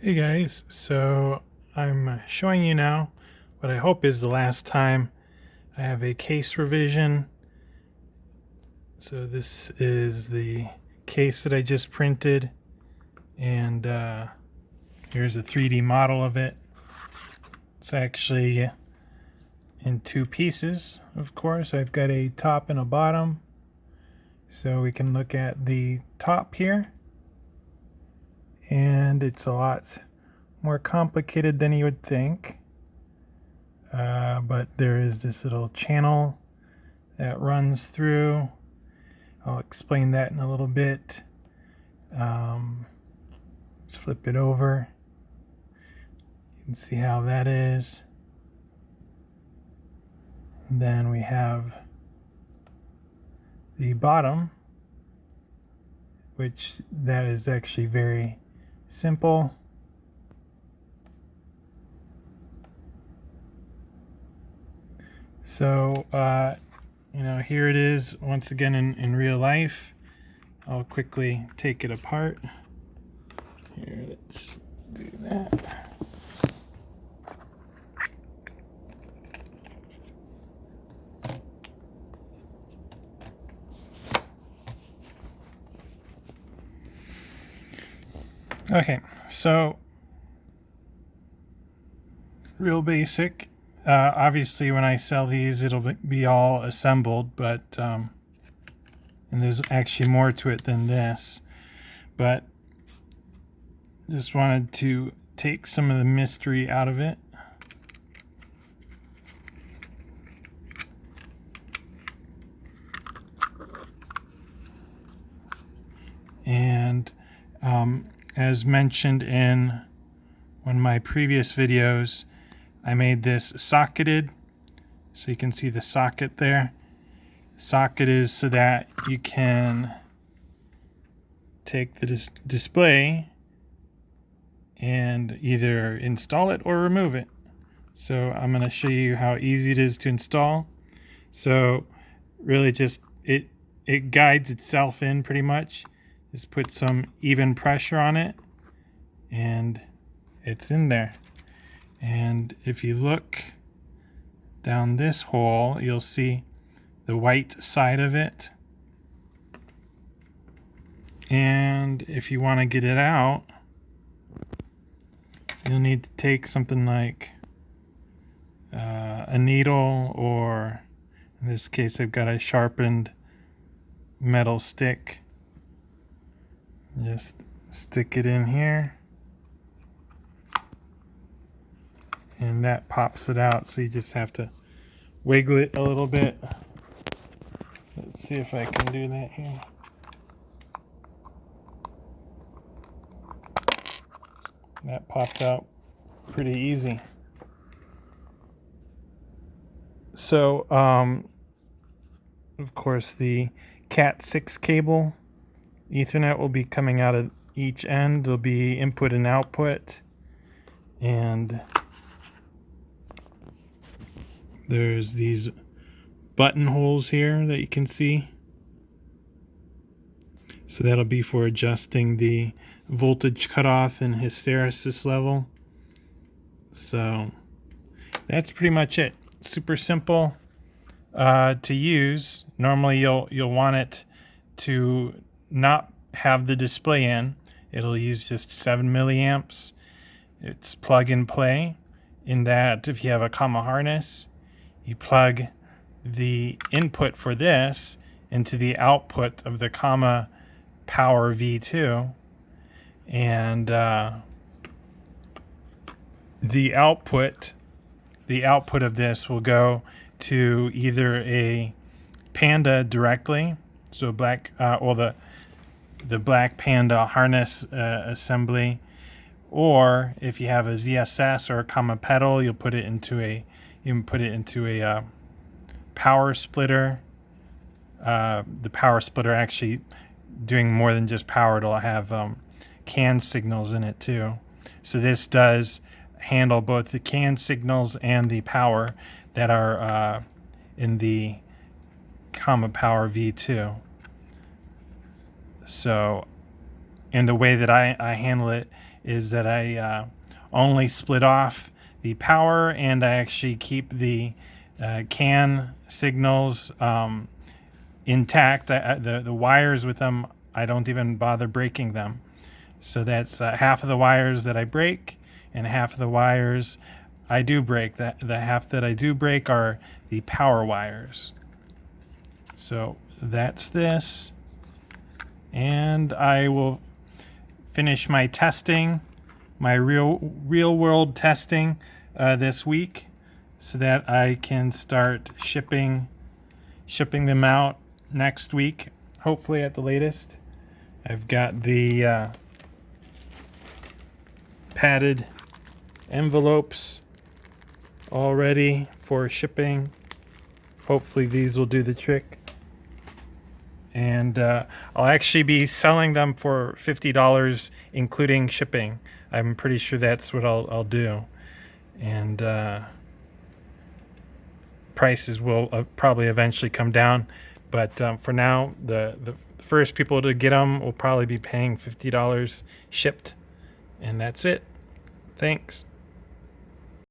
Hey guys, so I'm showing you now what I hope is the last time I have a case revision. So this is the case that I just printed, and here's a 3D model of it. It's actually in two pieces, of course. I've got a top and a bottom, so we can look at the top here, and it's a lot more complicated than you would think. But there is this little channel that runs through. I'll explain that in a little bit. Let's flip it over. You can see how that is. And then we have the bottom, which that is actually very simple. So, here it is once again in real life. I'll quickly take it apart. Here, let's do that. Okay, so real basic. Obviously, when I sell these, it'll be all assembled, but and there's actually more to it than this. But just wanted to take some of the mystery out of it. And as mentioned in one of my previous videos, I made this socketed, so you can see the socket there. Socket is so that you can take the display and either install it or remove it. So I'm going to show you how easy it is to install. So really just it guides itself in pretty much. Just put some even pressure on it and it's in there. And if you look down this hole, you'll see the white side of it. And if you want to get it out, you'll need to take something like a needle, or in this case I've got a sharpened metal stick. Just stick it in here. And that pops it out, so you just have to wiggle it a little bit. Let's see if I can do that here. That popped out pretty easy. So, of course, the Cat 6 cable, Ethernet, will be coming out of each end. There'll be input and output. And there's these buttonholes here that you can see. So that'll be for adjusting the voltage cutoff and hysteresis level. So that's pretty much it. Super simple to use. Normally you'll want it to not have the display in. It'll use just 7 milliamps. It's plug and play, in that if you have a comma harness, you plug the input for this into the output of the comma power V2, and the output of this will go to either a Panda directly, so black or the Black Panda harness assembly, or if you have a ZSS or a comma pedal, you'll put it into a power splitter. The power splitter actually doing more than just power. It'll have CAN signals in it too. So this does handle both the CAN signals and the power that are in the comma power V2. So And the way that I handle it is that I only split off the power, and I actually keep the CAN signals intact. The wires with them, I don't even bother breaking them. So that's half of the wires that I break, and half of the wires I do break. The half that I do break are the power wires. So that's this. And I will finish my testing, my real world testing this week, so that I can start shipping them out next week, hopefully at the latest. I've got the padded envelopes all ready for shipping. Hopefully these will do the trick. And I'll actually be selling them for $50, including shipping. I'm pretty sure that's what I'll do. And prices will probably eventually come down. But for now, the first people to get them will probably be paying $50 shipped. And that's it. Thanks.